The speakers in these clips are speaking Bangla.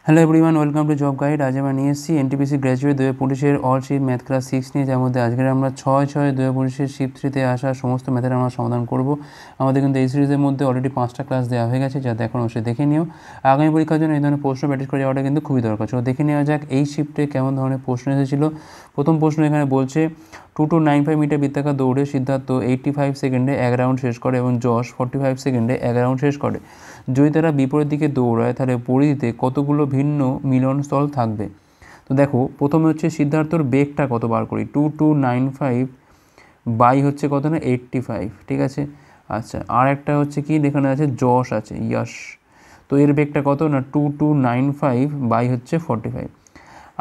Hello everyone, welcome to job guide. আজ আমরা নিয়ে এসেছি এনটিপিসি গ্র্যাজুয়েট 2025-এর অল শিফট ম্যাথ ক্লাস 6 নিয়ে, যার মধ্যে আজকের আমরা 6/6/2025 শিফট 3-তে আসা সমস্ত ম্যাথের আমরা সমাধান করব। আমাদের কিন্তু এই সিরিজের মধ্যে অলরেডি 5টা ক্লাস দেওয়া হয়ে গেছে, যা দেখুন অবশ্যই দেখে নিও। আগামী পরীক্ষার জন্য এই ধরনের প্রশ্ন প্র্যাকটিস করে যাওয়াটা কিন্তু খুবই দরকার। চলো দেখে নেওয়া যাক এই শিফটে কেমন ধরনের প্রশ্ন এসেছিলো। প্রথম প্রশ্ন এখানে বলছে 2295 মিটার বৃত্তাকার দৌড়ে সিদ্ধার্থ 85 সেকেন্ডে 1 রাউন্ড শেষ করে এবং যশ 45 সেকেন্ডে 1 রাউন্ড শেষ করে। যদি তারা বিপরীত দিকে দৌড়ায় তাহলে পরিধিতে কতগুলো ভিন্ন মিলনস্থল থাকবে। তো দেখো, প্রথমে হচ্ছে সিদ্ধার্থর বেগটা কত বার করি। 2295 বাই হচ্ছে কত না 85, ঠিক আছে। আচ্ছা, আর একটা হচ্ছে কি এখানে আছে যশ আছে, ইয়াশ। তো এর বেগটা কত না 2295 বাই হচ্ছে 45।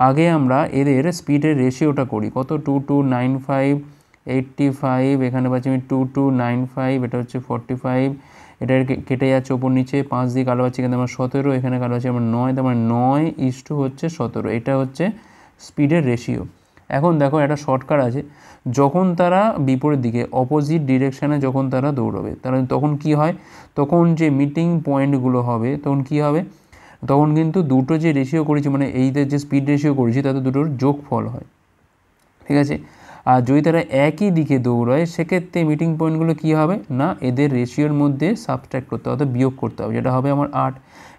আগে আমরা এদের স্পিডের রেশিওটা করি। কত 2295 85, এখানে পাচ্ছি আমি 2295, এটা হচ্ছে 45, এটা কেটে যাচ্ছে ওপর নিচে 5 দিয়ে কালো পাচ্ছি কিন্তু আমরা 17, এখানে কালো পাচ্ছি আমরা 9, তার মানে 9:17 হচ্ছে 17। এটা হচ্ছে স্পিডের রেশিও। এখন দেখো একটা শর্টকাট আছে, যখন তারা বিপরীত দিকে অপোজিট ডিরেকশানে যখন তারা দৌড়বে তাহলে তখন কি হয়, তখন যে মিটিং পয়েন্টগুলো হবে তখন কি হবে, তখন কিন্তু দুটো যে রেশিও করেছি মানে এইদের যে স্পিড রেশিও করেছি তাতে দুটোর যোগফল হয়, ঠিক আছে। আর যদি তারা একই দিকে দৌড়ায় সেক্ষেত্রে মিটিং পয়েন্টগুলো কী হবে না এদের রেশিওর মধ্যে সাবস্ট্রাক্ট করতে হবে, বিয়োগ করতে হবে, যেটা হবে আমার 8।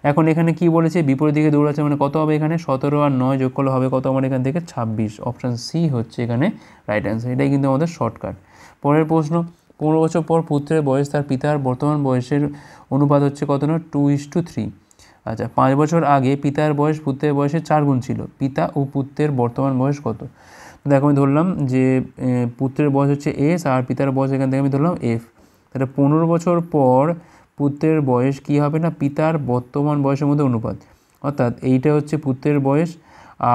এখন এখানে কি বলেছে, বিপরীত দিকে দৌড়াচ্ছে মানে কত হবে, এখানে 17 আর 9 যোগ করলে হবে কত আমার এখান থেকে 26। অপশান সি হচ্ছে এখানে রাইট অ্যান্সার। এটাই কিন্তু আমাদের শর্টকাট। পরের প্রশ্ন, 15 বছর পর পুত্রের বয়স তার পিতার বর্তমান বয়সের অনুপাত হচ্ছে কত না 2:3। আচ্ছা, 5 বছর আগে পিতার বয়স পুত্রের বয়সের 4 গুণ ছিল, পিতা ও পুত্রের বর্তমান বয়স কত। দেখো আমি ধরলাম যে পুত্রের বয়স হচ্ছে এস আর পিতার বয়স এখান থেকে আমি ধরলাম এফ। তাহলে 15 বছর পর পুত্রের বয়স কি হবে না পিতার বর্তমান বয়সের মধ্যে অনুপাত, অর্থাৎ এইটা হচ্ছে পুত্রের বয়স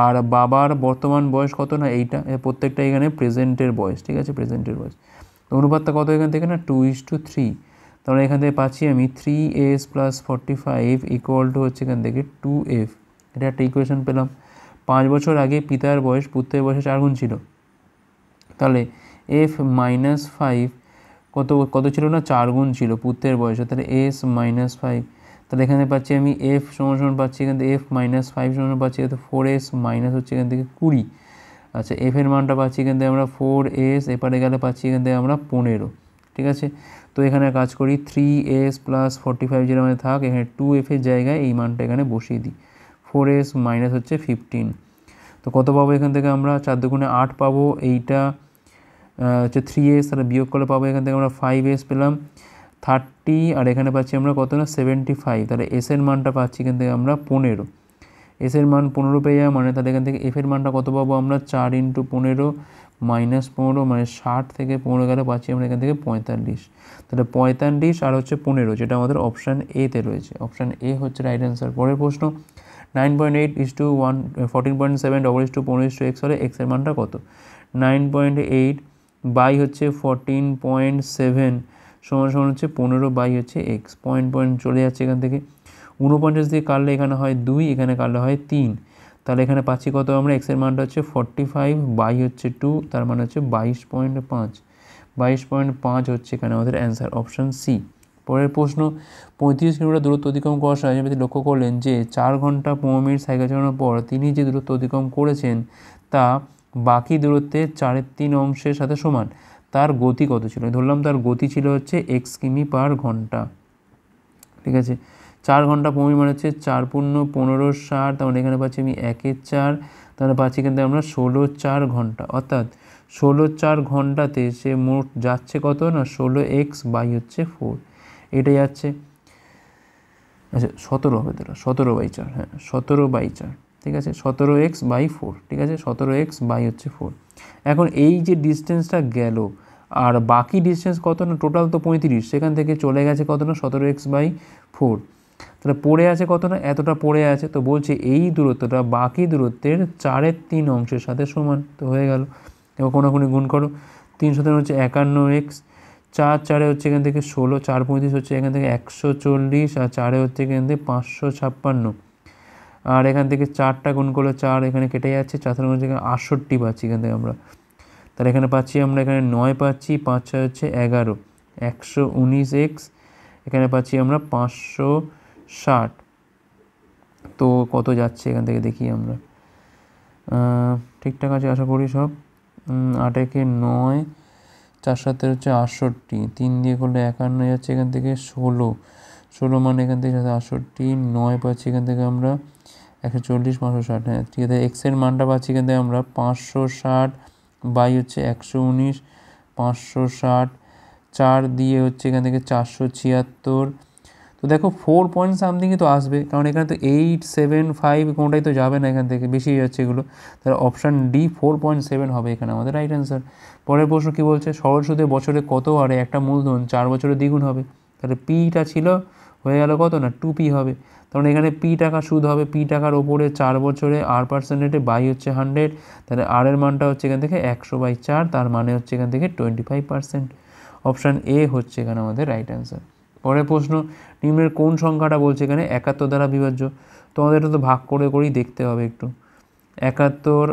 আর বাবার বর্তমান বয়স কত না এইটা, প্রত্যেকটা এখানে প্রেজেন্টের বয়স, ঠিক আছে, প্রেজেন্টের বয়স। তো অনুপাতটা কত এখান থেকে না 2:3। তাহলে এখান থেকে পাচ্ছি আমি 3s + 45 = হচ্ছে এখান থেকে 2f। এটা একটা ইকুয়েশন পেলাম। 5 বছর আগে পিতার বয়স পুত্রের বয়সে 4 গুণ ছিল, তাহলে f - 5 কত ছিল না 4 গুণ ছিল পুত্রের বয়সে, তাহলে s - 5। তাহলে এখানে পাচ্ছি আমি f সমান পাচ্ছি এখান থেকে f - 5 সমান পাচ্ছি 4s মাইনাস হচ্ছে এখান থেকে 20। আচ্ছা, f এর মানটা পাচ্ছি এখান থেকে আমরা 4s, এপারে গেলে পাচ্ছি এখান থেকে আমরা 15, ঠিক আছে। তো এখানে কাজ করি 3s + 45 যেটা আমাদের থাক, এখানে 2f এর জায়গায় এই মানটা এখানে বসিয়ে দিই, 4s মাইনাস হচ্ছে 15। তো কত পাবো এখান থেকে আমরা 4 দুগুণে 8 পাবো, এইটা হচ্ছে 3s, তাহলে বিয়োগ করলে পাবো এখান থেকে আমরা 5s পেলাম 30, আর এখানে পাচ্ছি আমরা কত না 75। তাহলে s এর মানটা পাচ্ছি এখান থেকে আমরা 15, s এর মান 15 পেয়ে যাওয়া মানে তাহলে এখান থেকে f এর মানটা কত পাবো আমরা 4 × 15 - 15 মানে 60 থেকে 15 গেলে পাচ্ছি আমরা এখান থেকে 45। তাহলে 45 আর হচ্ছে 15, যেটা আমাদের অপশান এতে রয়েছে। অপশান এ হচ্ছে রাইট অ্যান্সার। পরের প্রশ্ন, 9.8:14.7 15:x হলে x এর মানটা কত। 9.8 বাই হচ্ছে 14.7 সমান হচ্ছে 15 বাই হচ্ছে x। পয়েন্ট চলে যাচ্ছে এখান থেকে, 49 দিয়ে কাটলে এখানে হয় 2, এখানে কাটলে হয় 3। তাহলে এখানে পাচ্ছি কত আমরা, x এর মানটা হচ্ছে 45 বাই হচ্ছে 2, তার মানে হচ্ছে 22.5। 22.5 হচ্ছে এখানে আমাদের অ্যান্সার, অপশান সি। পরের প্রশ্ন, 35 কিলোমিটার দূরত্ব অতিক্রম করার সময় যদি লক্ষ্য করলেন যে 4 ঘন্টা 15 মিনিট সাইকেল চালানোর পর তিনি যে দূরত্ব অতিক্রম করেছেন তা বাকি দূরত্বের 4/3 অংশের সাথে সমান, তার গতি কত ছিল। ধরলাম তার গতি ছিল হচ্ছে x কিমি/ঘন্টা, ঠিক আছে। 4 ঘন্টা 15 মিনিট মানে হচ্ছে 4 × 15 = 60, তাহলে এখানে পাচ্ছি আমি 1/4, তাহলে পাচ্ছি কিন্তু আমরা 16/4 ঘন্টা, অর্থাৎ 16/4 ঘন্টাতে সে মোট যাচ্ছে কত না 16x বাই হচ্ছে 4, এটা যাচ্ছে। আচ্ছা 17 হবে, তাহলে 17/4, হ্যাঁ 17/4, ঠিক আছে, 17x/4, ঠিক আছে, 17x বাই হচ্ছে 4। এখন এই যে ডিস্টেন্সটা গেল আর বাকি ডিস্টেন্স কত না, টোটাল তো 35, সেখান থেকে চলে গেছে কত না 17x/4, তাহলে পড়ে আছে কত না এতটা পড়ে আছে। তো বলছে এই দূরত্বটা বাকি দূরত্বের 4/3 অংশের সাথে সমান, তো হয়ে গেল। এবার কোনাকুনি গুণ করো, 3 × 7 হচ্ছে 51x, 4 4 হচ্ছে এখান থেকে 16, 4 35 হচ্ছে এখান থেকে 140, আর 4 হচ্ছে এখান থেকে 556, আর এখান থেকে 4টা গুণ করলে 4 এখানে কেটে যাচ্ছে, 4 হচ্ছে 68 পাচ্ছি এখান থেকে আমরা। তাহলে এখানে পাচ্ছি আমরা এখানে 9 পাচ্ছি, 5 6 হচ্ছে 11, 119x, এখানে পাচ্ছি আমরা 560, তো কত যাচ্ছে এখান থেকে দেখি আমরা। ঠিকঠাক আছে আশা করি সব। 8 একে 9, 4 7 হচ্ছে 68, 3 দিয়ে করলে 51 যাচ্ছে এখান থেকে 16 মানে এখান থেকে 68, 9 পাচ্ছি এখান থেকে আমরা 140, 560। হ্যাঁ ঠিক আছে, এক্সের মানটা পাচ্ছি এখান থেকে আমরা 560 বাই হচ্ছে 119, 560, 4 দিয়ে হচ্ছে এখান থেকে 476। তো দেখো 4 পয়েন্ট সামথিংই তো আসবে, কারণ এখানে তো 8, 7, 5 কোনোটাই তো যাবে না, এখান থেকে বেশি যাচ্ছে এগুলো। তাহলে অপশান ডি 4.7 হবে এখানে আমাদের রাইট অ্যান্সার। পরের প্রশ্ন কী বলছে, সরল সুদে বছরে কত হারে একটা মূলধন 4 বছরে দ্বিগুণ হবে। তাহলে পিটা ছিল হয়ে গেল কত না 2p হবে, কারণ এখানে পি টাকা সুদ হবে, পি টাকার ওপরে 4 বছরে r% রেটে বাই হচ্ছে 100, তাহলে আর এর মানটা হচ্ছে এখান থেকে 100/4, তার মানে হচ্ছে এখান থেকে 25%। অপশান এ হচ্ছে এখানে আমাদের রাইট অ্যান্সার। পরের প্রশ্ন, নিম্নের কোন সংখ্যাটা বলছে এখানে 71 দ্বারা বিভাজ্য। তোমাদের এটা তো ভাগ করে করেই দেখতে হবে একটু। 71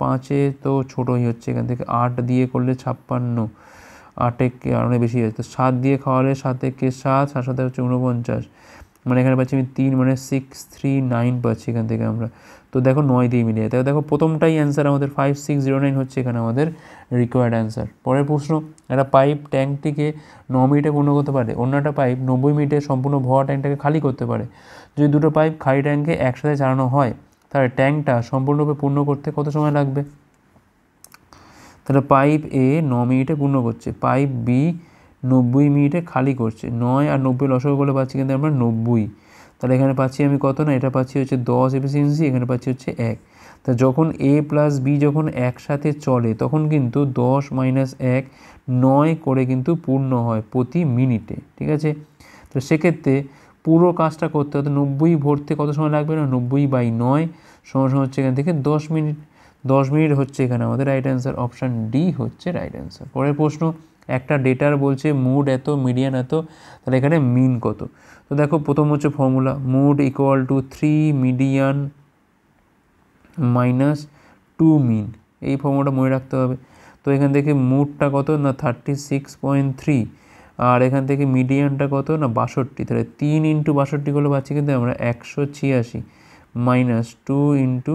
5-এ তো ছোটোই হচ্ছে এখান থেকে, 8 দিয়ে করলে 56, 8 একে অনেক বেশি যাচ্ছে, তো 7 দিয়ে খাওয়ালে 7 একে 7, 7 7 হচ্ছে 49, মানে এখানে পাচ্ছি আমি 3 মানে 639 পাচ্ছি এখান থেকে আমরা। তো দেখো 9 দিয়ে মিলিয়ে, তাই দেখো প্রথমটাই অ্যান্সার আমাদের 5609 হচ্ছে এখানে আমাদের রিকোয়ার্ড অ্যান্সার। পরের প্রশ্ন, একটা পাইপ ট্যাঙ্কটিকে 9 মিনিটে পূর্ণ করতে পারে, অন্য একটা পাইপ 90 মিনিটে সম্পূর্ণ ভরা ট্যাঙ্কটাকে খালি করতে পারে। যদি দুটো পাইপ খালি ট্যাঙ্কে একসাথে চালানো হয়, তাহলে ট্যাঙ্কটা সম্পূর্ণরূপে পূর্ণ করতে কত সময় লাগবে? তাহলে পাইপ এ 9 মিনিটে পূর্ণ করছে, পাইপ বি 90 মিনিটে খালি করছে, 9 আর 90 লসাগু করলে পাচ্ছি কিন্তু আমরা 90। তাহলে এখানে পাচ্ছি আমি কত না, এটা পাচ্ছি হচ্ছে 10 এফিসিয়েন্সি, এখানে পাচ্ছি হচ্ছে 1। তা যখন এ প্লাস বি যখন একসাথে চলে তখন কিন্তু 10 - 1 9 করে কিন্তু পূর্ণ হয় প্রতি মিনিটে, ঠিক আছে। তো সেক্ষেত্রে পুরো কাজটা করতে হতে 90 ভরতে কত সময় লাগবে না, 90/9 সমান হচ্ছে এখান থেকে 10 মিনিট। 10 মিনিট হচ্ছে এখানে আমাদের রাইট অ্যান্সার, অপশান ডি হচ্ছে রাইট অ্যান্সার। পরের প্রশ্ন, একটা ডেটার বলছে মুড এত, মিডিয়ান এত, তাহলে এখানে মিন কত। তো দেখো প্রথম হচ্ছে formula, mode equal to 3 median minus 2 mean, এই ফর্মুলাটা মনে রাখতে হবে। তো এখান থেকে মুডটা কত না 36.3, আর এখান থেকে মিডিয়ানটা কত না 62, তাহলে 3 × 62 করলে পাচ্ছি কিন্তু আমরা 186 মাইনাস 2 ×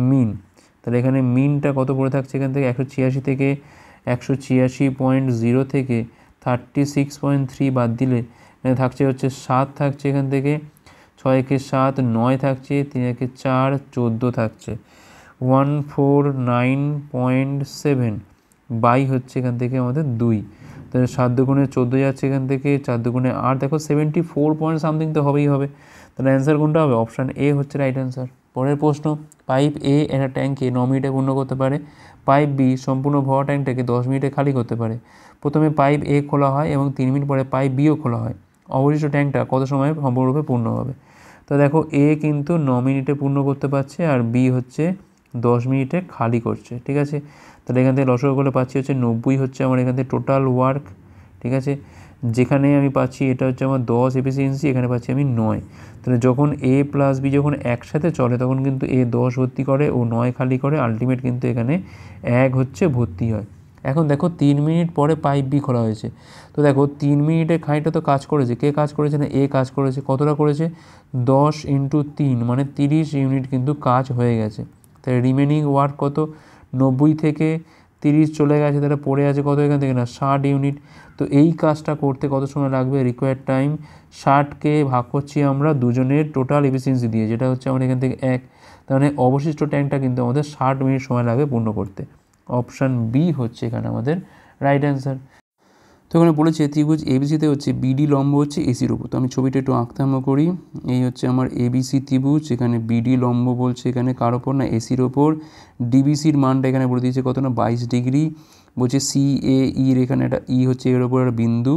মিন। তাহলে এখানে মিনটা কত পড়ে থাকছে এখান থেকে 186 থেকে 186.0 থেকে 36.3 বাদ দিলে এখানে থাকছে হচ্ছে 7 থাকছে এখান থেকে, 6 একে 7 9 থাকছে, 3 একে 4 14 থাকছে, 149.7 বাই হচ্ছে এখান থেকে আমাদের 2, তাহলে 7 দুগুণে 14 যাচ্ছে এখান থেকে, 4 দুগুণে 8, দেখো 74 পয়েন্ট সামথিং তো হবেই হবে। তাহলে অ্যান্সার কোনটা হবে, অপশান এ হচ্ছে রাইট অ্যান্সার। পরের প্রশ্ন, পাইপ এ একটা ট্যাঙ্কে 9 মিনিটে পূর্ণ করতে পারে, পাইপ বি সম্পূর্ণ ভরা ট্যাঙ্কটাকে 10 মিনিটে খালি করতে পারে। প্রথমে পাইপ এ খোলা হয় এবং 3 মিনিট পরে পাইপ বিও খোলা হয়, অবশিষ্ট ট্যাঙ্কটা কত সময়ে সম্পূর্ণরূপে পূর্ণ হবে। তো দেখো এ কিন্তু 9 মিনিটে পূর্ণ করতে পারছে আর বি হচ্ছে 10 মিনিটে খালি করছে, ঠিক আছে। তাহলে এখান থেকে লসাগু করলে পাচ্ছি হচ্ছে 90 হচ্ছে আমার এখান থেকে টোটাল ওয়ার্ক, ঠিক আছে। যেখানে আমি পাচ্ছি এটা হচ্ছে আমার 10 এফিসিয়েন্সি, এখানে পাচ্ছি আমি 9। তাহলে যখন এ প্লাস বি যখন একসাথে চলে তখন কিন্তু এ 10 ভর্তি করে ও 9 খালি করে, আলটিমেট কিন্তু এখানে 1 হচ্ছে ভর্তি হয়। এখন দেখো 3 মিনিট পরে পাইপ বি খোলা হয়েছে, তো দেখো 3 মিনিটে খানিকটা তো কাজ করেছে, কে কাজ করেছে না এ কাজ করেছে, কতটা করেছে 10 × 3 মানে 30 ইউনিট কিন্তু কাজ হয়ে গেছে। তাই রিমেনিং ওয়ার্ক কত, 90 থেকে 30 চলে গেছে, তাহলে পড়ে আছে কত এখান থেকে না 60 ইউনিট। তো এই কাজটা করতে কত সময় লাগবে, রিকোয়ার্ড টাইম 60কে ভাগ করছি আমরা দুজনের টোটাল এফিসিয়েন্সি দিয়ে, যেটা হচ্ছে আমাদের এখান থেকে 1, তাহলে অবশিষ্ট ট্যাঙ্কটা কিন্তু আমাদের 60 মিনিট সময় লাগবে পূর্ণ করতে। অপশান বি হচ্ছে এখানে আমাদের রাইট অ্যান্সার। তো এখানে বলেছে ত্রিভুজ এবিসিতে হচ্ছে বিডি লম্ব হচ্ছে এসির ওপর। তো আমি ছবিটা একটু আঁকতে আরম্ভ করি। এই হচ্ছে আমার এবিসি ত্রিভুজ, এখানে বিডি লম্ব বলছে এখানে কার ওপর না এসির ওপর। ডিবিসির মানটা এখানে বলে দিয়েছে কত না 22 ডিগ্রি, বলছে সিএইর এখানে একটা ই হচ্ছে এর ওপর একটা বিন্দু,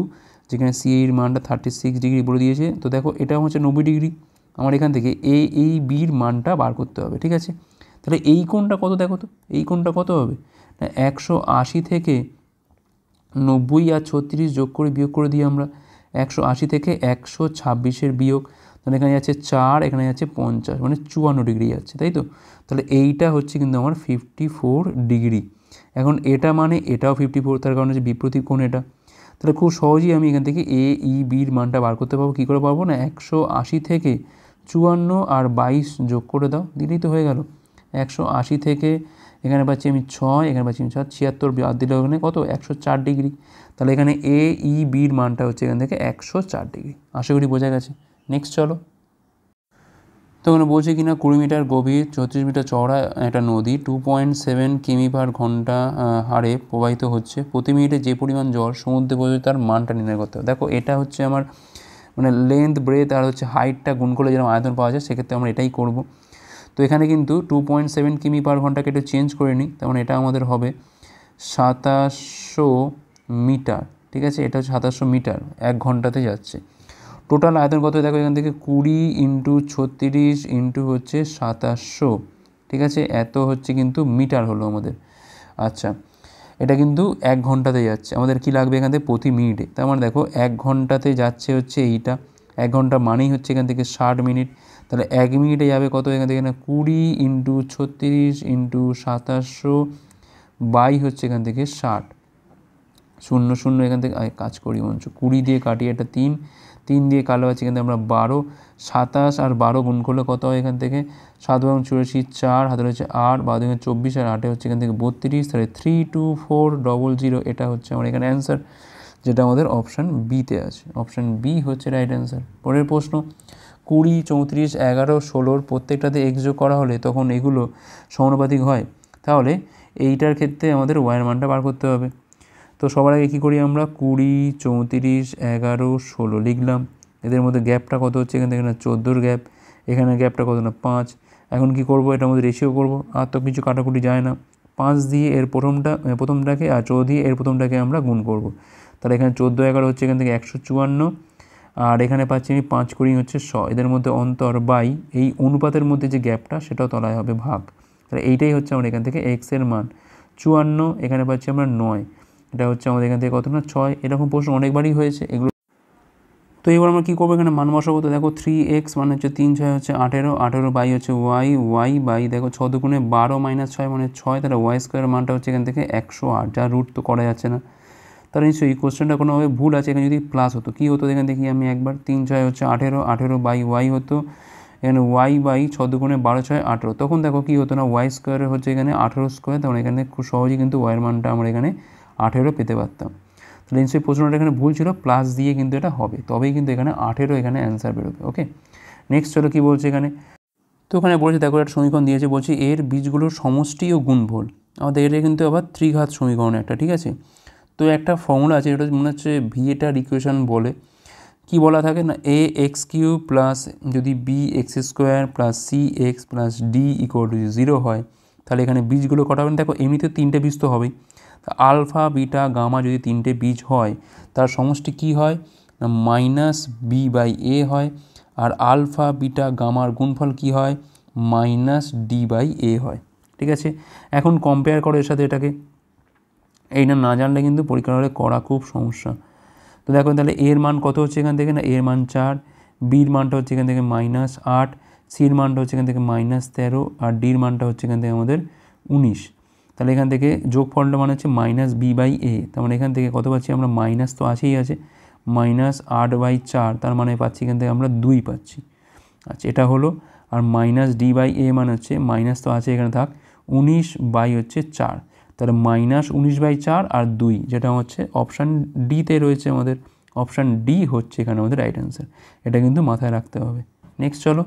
যেখানে সিএইর মানটা 36 ডিগ্রি বলে দিয়েছে। তো দেখো এটা হচ্ছে 90 ডিগ্রি, আমার এখান থেকে এই বির মানটা বার করতে হবে, ঠিক আছে। তাহলে এই কোণটা কত দেখো তো, এই কোণটা কত হবে না 180 থেকে 90 আর 36 যোগ করে বিয়োগ করে দিই আমরা, 180 থেকে 126-এর বিয়োগ, তাহলে এখানে যাচ্ছে 4, এখানে যাচ্ছে 50, মানে 54 ডিগ্রি যাচ্ছে, তাই তো। তাহলে এইটা হচ্ছে কিন্তু আমার 54 ডিগ্রি। এখন এটা মানে এটাও 54, তার কারণ হচ্ছে বিপরীত কোণ এটা। তাহলে খুব সহজেই আমি এখান থেকে এ ই বির মানটা বার করতে পারবো, কী করে পারবো না 180 থেকে 54 আর 22 যোগ করে দাও, দিলেই তো হয়ে গেল। 180 থেকে এখানে পাচ্ছি আমি 6, এখানে পাচ্ছি আমি 76 বাদ দিলে ওখানে কত 104 ডিগ্রি। তাহলে এখানে এ ই বির মানটা হচ্ছে এখান থেকে 104 ডিগ্রি। আশা করি বোঝা গেছে। নেক্সট চলো। তো ওখানে বলছে কিনা 20 মিটার গভীর 34 মিটার চওড়া একটা নদী 2.7 কিমি পার ঘন্টা হারে প্রবাহিত হচ্ছে। প্রতি মিনিটে যে পরিমাণ জল সমুদ্রে পড়ে তার মানটা নির্ণয় করতে হবে। দেখো এটা হচ্ছে আমার মানে লেন্থ ব্রেথ আর হচ্ছে হাইটটা গুণ করলে যেরকম আয়তন পাওয়া যায়, সেক্ষেত্রে আমরা এটাই করব। তো এখানে কিন্তু 2.7 কিমি পার ঘন্টাকে একটু চেঞ্জ করে নিই, তেমন এটা আমাদের হবে 2700 মিটার। ঠিক আছে, এটা হচ্ছে 2700 মিটার 1 ঘন্টাতে যাচ্ছে। টোটাল আয়তন কত দেখো এখান থেকে 20 ইন্টু 36 ইন্টু হচ্ছে 2700। ঠিক আছে, এত হচ্ছে কিন্তু মিটার হলো আমাদের। আচ্ছা, এটা কিন্তু 1 ঘন্টাতে যাচ্ছে। আমাদের কি লাগবে এখান থেকে প্রতি মিনিটে। তার মানে দেখো 1 ঘন্টাতে যাচ্ছে হচ্ছে এইটা, 1 ঘন্টা মানেই হচ্ছে এখান থেকে 60 মিনিট। তাহলে 1 মিনিটে যাবে কত এখান থেকে, 20 ইন্টু 36 ইন্টু 2700 বাই হচ্ছে এখান থেকে 60। 0 0 এখান থেকে কাজ করি মঞ্চ 20 দিয়ে কাটি, এটা 3 দিয়ে কালো আছে এখান থেকে আমরা 12, 27 আর 12 গুণ করলে কত হয় এখান থেকে 7 এবং 84 4, হাতে হচ্ছে 8, 12 থেকে 24 আর 8 হচ্ছে এখান থেকে 32। তাহলে 324000 এটা হচ্ছে আমার এখানে অ্যান্সার, যেটা আমাদের অপশান বিতে আছে। অপশান বি হচ্ছে রাইট অ্যান্সার। পরের প্রশ্ন 20, 34, 11, 16 প্রত্যেকটাতে এক্স যোগ করা হলে তখন এগুলো সমানুপাতিক হয়। তাহলে এইটার ক্ষেত্রে আমাদের ওয়াইয়ের মানটা বার করতে হবে। তো সবার আগে কী করি আমরা 20, 34, 11, 16 লিখলাম। এদের মধ্যে গ্যাপটা কত হচ্ছে এখান থেকে 14 গ্যাপ, এখানে গ্যাপটা কত না 5। এখন কি করব, এটার মধ্যে রেশিও করব, আর তো কিছু কাটাকুটি যায় না। 5 দিয়ে এর প্রথমটাকে আর 14 দিয়ে এর প্রথমটাকে আমরা গুণ করব। তাহলে এখানে 14 11 হচ্ছে এখান থেকে 154, আর এখানে পাচ্ছি আমি 5 কুড়ি হচ্ছে 100। এদের মধ্যে অন্তর বাই এই অনুপাতের মধ্যে যে গ্যাপটা সেটাও তলায় হবে ভাগ। তাহলে এইটাই হচ্ছে আমরা এখান থেকে এক্স এর মান 54, এখানে পাচ্ছি আমরা 9, এটা হচ্ছে আমাদের এখান থেকে কত না 6। এরকম প্রশ্ন অনেকবারই হয়েছে এগুলো। তো এবার আমরা কী করবো, এখানে মান বসাবো। তো দেখো 3x মানে হচ্ছে 3 6 হচ্ছে 18, 18 বাই হচ্ছে y বাই দেখো 6 দুগুণে 12 মাইনাস 6 মানে 6, তাহলে ওয়াই স্কোয়ারের মানটা হচ্ছে এখান থেকে 108, যা রুট তো করা যাচ্ছে না। তাহলে নিশ্চয়ই এই কোশ্চেনটা কোনোভাবে ভুল আছে। এখানে যদি প্লাস হতো কী হতো এখান থেকে আমি একবার 3 6 হচ্ছে 18, 18 বাই y হতো এখানে y বাই 6 দুগুণে 12 6 18, তখন দেখো কী হতো না ওয়াই স্কোয়ারের হচ্ছে এখানে 18 স্কোয়ার, তখন এখানে খুব সহজেই কিন্তু ওয়াইয়ের মানটা আমরা এখানে 18 পেতে পারতাম। তাহলে নিশ্চয়ই প্রশ্নটা এখানে ভুল ছিল, প্লাস দিয়ে কিন্তু এটা হবে, তবেই কিন্তু এখানে 18 এখানে অ্যান্সার বেরোবে। ওকে, নেক্সট চলো কী বলছে এখানে। তো ওখানে বলছে দেখো একটা সমীকরণ দিয়েছে, বলছে এর বীজগুলোর সমষ্টি ও গুণফল। আমাদের এটা কিন্তু আবার ত্রিঘাত সমীকরণ একটা, ঠিক আছে। তো একটা ফর্মুলা আছে, এটা মনে হচ্ছে ভিয়েটার ইকুয়েশন বলে। কি বলা থাকে না, এ এক্স কিউ প্লাস যদি b x square plus c x plus d equal to 0 হয়, তাহলে এখানে বীজগুলো কটা হবে। দেখো এমনিতে 3টে বীজ তো হবেই, তা আলফা বিটা গামা যদি 3টে বীজ হয় তার সমষ্টি কি হয় না মাইনাস বি বাই এ হয়, আর আলফা বিটা গামার গুণফল কি হয় মাইনাস ডি বাই এ হয়। ঠিক আছে, এখন কম্পেয়ার করো এর সাথে এটাকে। এইটা না জানলে কিন্তু পরীক্ষার হলে করা খুব সমস্যা। তো দেখো তাহলে এর মান কত হচ্ছে এখান থেকে না, এর মান 4, বির মানটা হচ্ছে এখান থেকে -8, সির মানটা হচ্ছে এখান থেকে -13, আর ডির মানটা হচ্ছে এখান থেকে আমাদের 19। তাহলে এখান থেকে যোগফলটা মানে হচ্ছে মাইনাস বি বাই এ, তার মানে এখান থেকে কত পাচ্ছি আমরা, মাইনাস তো আছেই আছে, -8/4, তার মানে পাচ্ছি এখান থেকে আমরা 2 পাচ্ছি। আচ্ছা, এটা হলো। আর মাইনাস ডি বাই এ মানে হচ্ছে মাইনাস তো আছে এখানে থাক 19/4, তাহলে -19/4 আর 2, যেটা হচ্ছে অপশান ডিতে রয়েছে আমাদের। অপশান ডি হচ্ছে এখানে আমাদের রাইট অ্যান্সার, এটা কিন্তু মাথায় রাখতে হবে। নেক্সট চলো।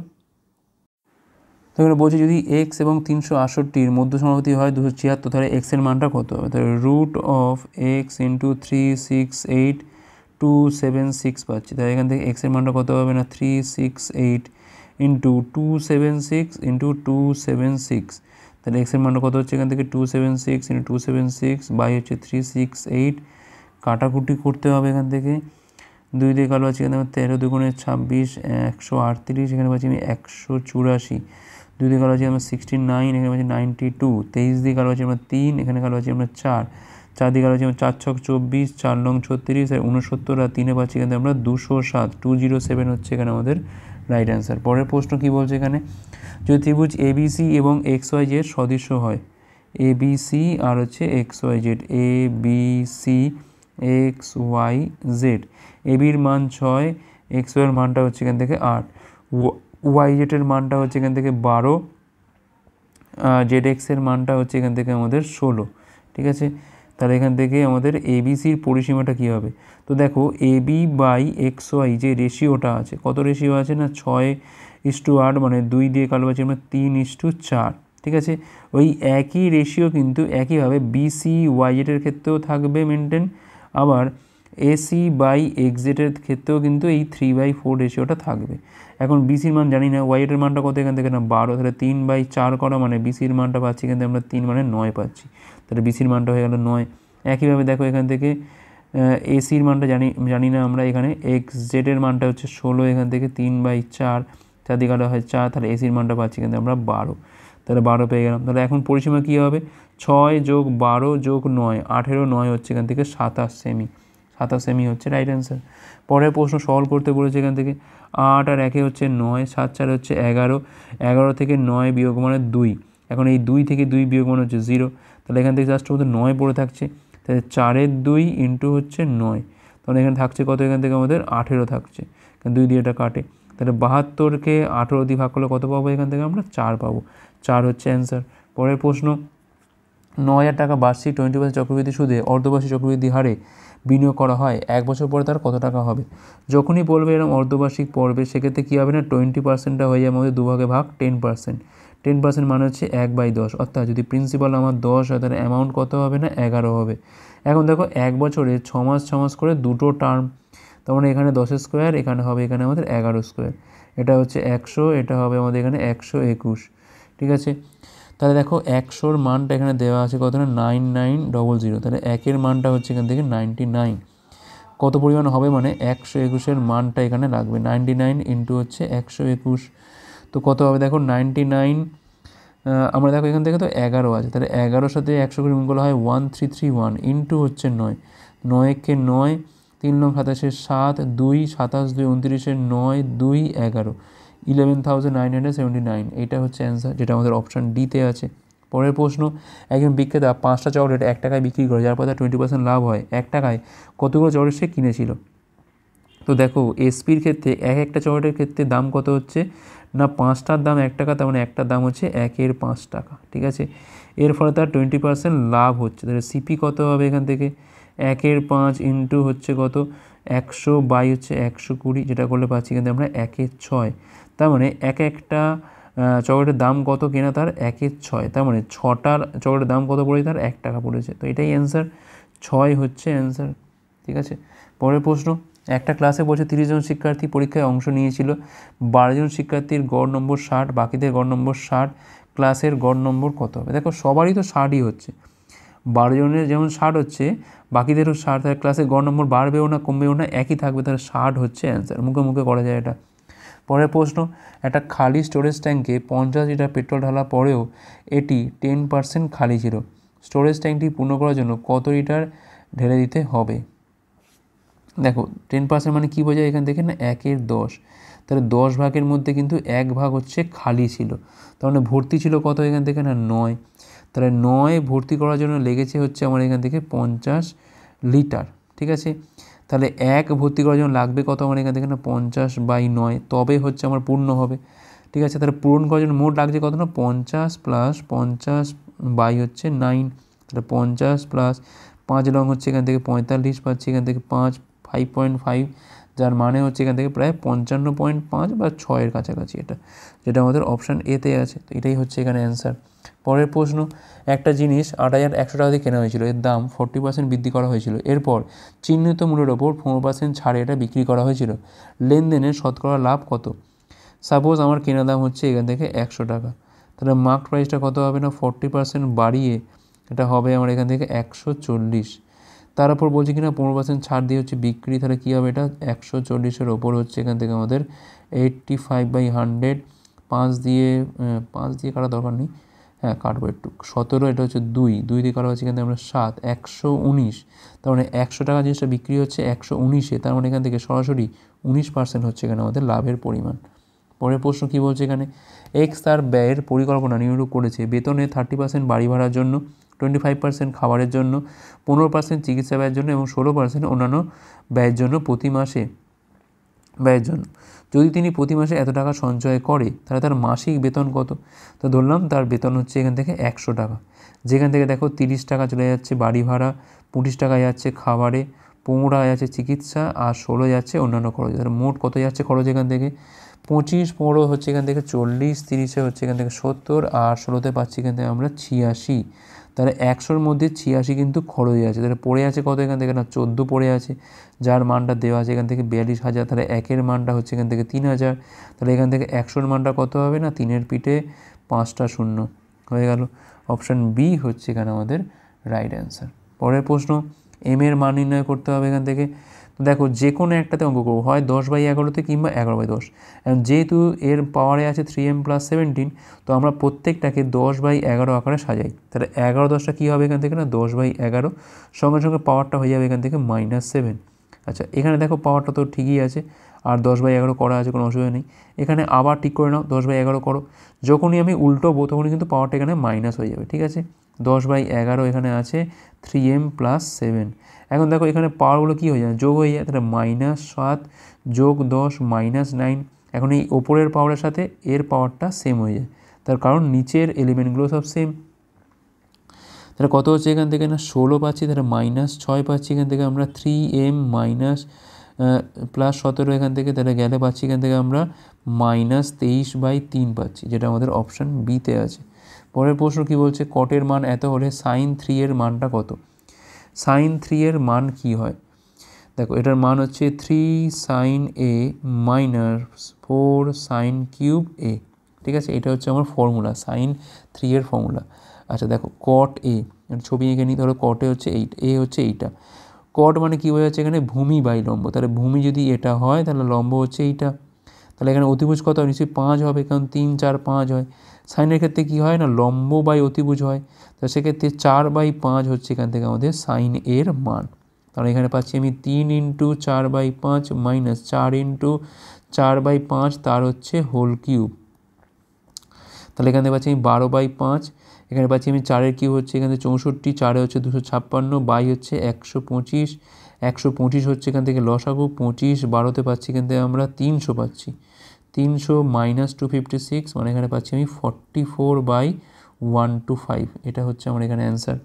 তো এখানে বলছি যদি এক্স এবং 368-র মধ্য সমানুপাতিক হয় 276, তাহলে এক্সের মানটা কত হবে। তাহলে রুট অফ এক্স ইন্টু 368,276 পাচ্ছি। তাহলে এখান থেকে এক্সের মানটা কত হবে না 368 ইন্টু 276 ইন্টু 276, তাহলে এক্সের মানটা কত হচ্ছে এখান থেকে 276 ইন্টু 276 বাই হচ্ছে 368, কাটাকুটি করতে হবে এখান থেকে। 2 দিয়ে কালো আছে এখানে 13 দুগুণে 26, 138, এখানে পাচ্ছি আমি 184, 2 দিয়ে কালো আছে আমরা 69, এখানে পাচ্ছি 92, 23 দিয়ে কালো আছে আমরা 3, এখানে কালো আছে আমরা 4, 4 দিয়ে কালো আছে আমরা 4 ছক 24, 4 লং 36, আর 69, আর 3-এ পাচ্ছি এখানে আমরা 207, 207 হচ্ছে এখানে আমাদের রাইট অ্যান্সার। পরের প্রশ্ন কী বলছে এখানে, যদি ত্রিভুজ এবিসি এবং XYZ সদৃশ্য হয়, এবিসি আর হচ্ছে XYZ, এবিসি XYZ, এবির মান 6, XY এর মানটা হচ্ছে এখান থেকে 8, ওয়াই জেটের মানটা হচ্ছে এখান থেকে 12, জেড এক্সের মানটা হচ্ছে এখান থেকে আমাদের 16, ঠিক আছে। তাহলে এখান থেকে আমাদের এবিসির পরিসীমাটা কী হবে? তো দেখো এবি বাই এক্স ওয়াই যে রেশিওটা আছে, কত রেশিও আছে না 6:8, মানে 2 দিয়ে কালো আছে আমরা 3:4, ঠিক আছে। ওই একই রেশিও কিন্তু একইভাবে বিসি ওয়াই জেটের ক্ষেত্রেও থাকবে মেনটেন, আবার এসি বাই এক্স জেটের ক্ষেত্রেও কিন্তু এই 3/4 রেশিওটা থাকবে। এখন বিসির মান জানি না, ওয়াই জেটের মানটা কত এখান থেকে না 12, তাহলে 3/4 করা মানে বিসির মানটা পাচ্ছি কিন্তু আমরা 3 মানে 9 পাচ্ছি, তাহলে বিসির মানটা হয়ে গেল 9। একইভাবে দেখো এখান থেকে এসির মানটা জানি না আমরা, এখানে এক্স জেডের মানটা হচ্ছে 16, এখান থেকে 3/4, 4 দিয়ে কাটা হয় 4, তাহলে এসির মানটা পাচ্ছি কিন্তু আমরা 12, তাহলে 12 পেয়ে গেলাম। তাহলে এখন পরিসীমা কী হবে? 6 যোগ 12 যোগ 9, 18, 9 হচ্ছে এখান থেকে 27 সেমি, 27 সেমি হচ্ছে রাইট অ্যান্সার। পরের প্রশ্ন সলভ করতে বলেছে এখান থেকে 8 আর 1 হচ্ছে 9, 7 4 হচ্ছে 11, 11 থেকে 9 বিয়োগ মানে 2, এখন এই 2 থেকে 2 বিয়োগ মানে হচ্ছে 0, তাহলে এখান থেকে জাস্ট আমাদের 9 পড়ে থাকছে, তাহলে 4-এর 2 ইন্টু হচ্ছে 9, তাহলে এখানে থাকছে কত? এখান থেকে আমাদের 18 থাকছে, কারণ 2 দিয়ে এটা কাটে, তাহলে 72কে 18 দিয়ে ভাগ করলে কত পাবো? এখান থেকে আমরা 4 পাবো, 4 হচ্ছে অ্যান্সার। পরের প্রশ্ন 9,000 টাকা বার্ষিক 20% চক্রবৃদ্ধি সুদে অর্ধবার্ষিক চক্রবৃদ্ধি হারে বিনিয়োগ করা হয়, 1 বছর পরে তার কত টাকা হবে? যখনই বলবে এরকম অর্ধবার্ষিক পড়বে, সেক্ষেত্রে কী হবে না 20%টা হয়ে যাবে আমাদের দুভাগে ভাগ 10%, 10% মানে হচ্ছে 1/10, অর্থাৎ যদি প্রিন্সিপাল আমার 10 হয় তাহলে অ্যামাউন্ট কত হবে না 11 হবে। এখন দেখো 1 বছরে 6 মাস 6 মাস করে দুটো টার্ম, তার মানে এখানে 10 স্কোয়ার, এখানে হবে এখানে আমাদের 11 স্কোয়ার, এটা হচ্ছে 100, এটা হবে আমাদের এখানে 121, ঠিক আছে। তাহলে দেখো 100-র মানটা এখানে দেওয়া আছে কত না 9900, তাহলে 1-এর মানটা হচ্ছে এখান থেকে 99, কত পরিমাণ হবে মানে 121-এর মানটা এখানে লাগবে, 99 ইন্টু হচ্ছে 121, তো কত হবে দেখো 99, আমরা দেখো এখান থেকে তো 11 আছে, তাহলে 11-র সাথে 100 করে গুণ করলে হয় 1331 ইন্টু হচ্ছে 9, 9-কে 9, 3 9 27 7, 2 27 2 29 9 2 11, 11,979, এটা হচ্ছে অ্যান্সার, যেটা আমাদের অপশান ডিতে আছে। পরের প্রশ্ন একজন বিক্রেতা 5টা চকলেট 1 টাকায় বিক্রি করে, যার পর তার 20% লাভ হয়, 1 টাকায় কতগুলো চকলেট সে কিনেছিল? তো দেখো এসপির ক্ষেত্রে একটা চকলেটের ক্ষেত্রে দাম কত হচ্ছে না 5টার দাম 1 টাকা, তার মানে একটার দাম হচ্ছে 1-এর 5 টাকা, ঠিক আছে। এর ফলে তার 20% লাভ হচ্ছে, তাহলে সিপি কত হবে এখান থেকে 1-এর 5 ইন্টু হচ্ছে কত 100 বাই হচ্ছে 120, যেটা করলে পাচ্ছি কিন্তু আমরা 1-এর 6, তার মানে একটা চকলেটের দাম কত কেনা তার 1-এর 6, তার মানে 6টার চকলেটের দাম কত পড়েছে তার 1 টাকা পড়েছে, তো এটাই অ্যান্সার, 6 হচ্ছে অ্যান্সার, ঠিক আছে। পরের প্রশ্ন একটা ক্লাসে বসে 30 জন শিক্ষার্থী পরীক্ষায় অংশ নিয়েছিল, 12 জন শিক্ষার্থীর গড় নম্বর 60, বাকিদের গড় নম্বর 60, ক্লাসের গড় নম্বর কত হবে? দেখো সবারই তো 60ই হচ্ছে, 12 জনের যেমন 60 হচ্ছে, বাকিদেরও 60, তাহলে ক্লাসের গড় নম্বর বাড়বেও না কমবেও না, একই থাকবে, তাহলে 60 হচ্ছে অ্যান্সার, মুখে মুখে করা যায় এটা। পরের প্রশ্ন একটা খালি স্টোরেজ ট্যাঙ্কে 50 লিটার পেট্রোল ঢালা পরেও এটি 10% খালি ছিল, স্টোরেজ ট্যাঙ্কটি পূর্ণ করার জন্য কত লিটার ঢেলে দিতে হবে? দেখো 10% মানে কী বোঝায় এখান থেকে না 1-এর 10, তাহলে 10 ভাগের মধ্যে কিন্তু 1 ভাগ হচ্ছে খালি ছিল, তার মানে ভর্তি ছিল কত এখান থেকে না 9, তাহলে 9 ভর্তি করার জন্য লেগেছে হচ্ছে আমার এখান থেকে 50 লিটার, ঠিক আছে। তাহলে 1 ভর্তি করার জন্য লাগবে কত আমার এখান থেকে না 50/9, তবে হচ্ছে আমার পূর্ণ হবে, ঠিক আছে। তাহলে পূরণ করার জন্য মোট লাগছে কত না 50 প্লাস 50 বাই হচ্ছে 9, তাহলে 50 প্লাস 5 লং হচ্ছে এখান থেকে 45 পাচ্ছি, এখান থেকে 5.5, যার মানে হচ্ছে এখান থেকে প্রায় 55.5 বা 6-এর কাছাকাছি, এটা যেটা আমাদের অপশান এতে আছে, তো এটাই হচ্ছে এখানে অ্যান্সার। পরের প্রশ্ন একটা জিনিস 8,100 টাকা দিয়ে কেনা হয়েছিল, এর দাম 40% বৃদ্ধি করা হয়েছিল, এরপর চিহ্নিত মূল্যের ওপর 15% ছাড়ে এটা বিক্রি করা হয়েছিল, লেনদেনের শতকরা লাভ কত? সাপোজ আমার কেনা দাম হচ্ছে এখান থেকে 100 টাকা, তাহলে মার্ক প্রাইসটা কত হবে না 40% বাড়িয়ে এটা হবে আমার এখান থেকে 140, তার উপর বলছি কিনা 15% ছাড় দিয়ে হচ্ছে বিক্রি, তাহলে কী হবে এটা 140-এর ওপর হচ্ছে এখান থেকে আমাদের 85/100, 5 দিয়ে কাটা দরকার নেই, হ্যাঁ কাটবো একটু, 17, এটা হচ্ছে 2 দিয়ে কাটা হচ্ছে এখান থেকে আমরা 7, 119, তার মানে 100 টাকা জিনিসটা বিক্রি হচ্ছে 119-এ, তার মানে এখান থেকে সরাসরি 19% হচ্ছে এখানে আমাদের লাভের পরিমাণ। পরের প্রশ্ন কী বলছে এখানে এক্স তার ব্যয়ের পরিকল্পনা নির্ণয় করেছে, বেতনে 30% বাড়ি ভাড়ার জন্য, 25% খাবারের জন্য, 15% চিকিৎসা ব্যয়ের জন্য এবং 16% অন্যান্য ব্যয়ের জন্য প্রতি মাসে ব্যয়ের জন্য। যদি তিনি প্রতি মাসে এত টাকা সঞ্চয় করে তাহলে তার মাসিক বেতন কত? তো ধরলাম তার বেতন হচ্ছে এখান থেকে 100 টাকা, যেখান থেকে দেখো 30 টাকা চলে যাচ্ছে বাড়ি ভাড়া, 25 টাকা যাচ্ছে খাবারে, 15 টাকা যাচ্ছে চিকিৎসা, আর 16 যাচ্ছে অন্যান্য খরচ। তাহলে মোট কত যাচ্ছে খরচ এখান থেকে? 25, 15 হচ্ছে এখান থেকে 40, 30 হচ্ছে এখান থেকে 70, আর 16তে পাচ্ছি এখান থেকে আমরা 86। তাহলে 100-র মধ্যে 86 কিন্তু খরচ আছে। তাহলে পড়ে আছে কত এখান থেকে? না 14 পড়ে আছে, যার মানটা দেওয়া আছে এখান থেকে 42,000। তাহলে 1-এর মানটা হচ্ছে এখান থেকে 3,000। তাহলে এখান থেকে 100-র মানটা কত হবে? না 3-এর পিঠে 5টা শূন্য হয়ে গেল। অপশান বি হচ্ছে এখানে আমাদের রাইট অ্যান্সার। পরের প্রশ্ন, এম এর মান নির্ণয় করতে হবে এখান থেকে। তো দেখো যে কোনো একটাতে অঙ্ক করবো, হয় 10/11তে কিংবা 11/10। এবং যেহেতু এর পাওয়ারে আছে 3m + 17, তো আমরা প্রত্যেকটাকে 10/11 আকারে সাজাই। তাহলে 11×10টা কী হবে এখান থেকে? না 10/11, সঙ্গে সঙ্গে পাওয়ারটা হয়ে যাবে এখান থেকে -7। আচ্ছা, এখানে দেখো পাওয়ারটা তো ঠিকই আছে, আর 10/11 করা আছে, কোনো অসুবিধা নেই। এখানে আবার ঠিক করে নাও 10/11 করো, যখনই আমি উল্টোবো তখনই কিন্তু পাওয়ারটা এখানে মাইনাস হয়ে যাবে, ঠিক আছে। 10/11 এখানে আছে 3m + 7। এখন দেখো এখানে পাওয়ারগুলো কী হয়ে যায়? যোগ হয়ে যায়। তাহলে -7 যোগ 10 -9। এখন এই ওপরের পাওয়ারের সাথে এর পাওয়ারটা সেম হয়ে যায়, তার কারণ নিচের এলিমেন্টগুলো সব সেম। তাহলে কত হচ্ছে এখান থেকে? না 16 পাচ্ছি। তাহলে -6 পাচ্ছি এখান থেকে আমরা 3m +17 এখান থেকে। তাহলে গেলে পাচ্ছি এখান থেকে আমরা -23/3 পাচ্ছি, যেটা আমাদের অপশান বিতে আছে। পরের প্রশ্ন কী বলছে? কটের মান এত হলে sin 3 এর মানটা কত? sin 3 এর মান কি হয়? দেখো এটার মান হচ্ছে 3 sin a - 4 sin³ a, ঠিক আছে। এটা হচ্ছে আমার ফর্মুলা, sin 3 এর ফর্মুলা। আচ্ছা দেখো cot a, ছবি এঁকে নিই। ধরো cot a হচ্ছে a হচ্ছে এইটা। cot মানে কী বোঝাচ্ছে এখানে? ভূমি বাই লম্ব। তাহলে ভূমি যদি এটা হয় তাহলে লম্ব হচ্ছে এইটা। তাহলে এখানে অতিভুজ কত হয়? নিশ্চয়ই 5 হবে, কারণ 3, 4, 5 হয়। সাইনের ক্ষেত্রে কী হয়? না লম্ব বাই অতিভুজ হয়। তো সেক্ষেত্রে 4/5 হচ্ছে এখান থেকে আমাদের সাইন এর মান। তাহলে এখানে পাচ্ছি আমি 3 × 4/5 - 4 × 4/5, তার হচ্ছে হোল কিউব। তাহলে এখানে পাচ্ছি আমি 12/5। এখানে পাচ্ছি আমি 4-এর কিউব হচ্ছে এখানে 64, 4-এ হচ্ছে 256, বাই হচ্ছে 125। 125 হচ্ছে এখান থেকে লসাগু 25, 12তে পাচ্ছি এখান থেকে আমরা 300 পাচ্ছি। 300 - 256, মানে এখানে পাচ্ছি আমি 44/125। এটা হচ্ছে আমার এখানে অ্যান্সার।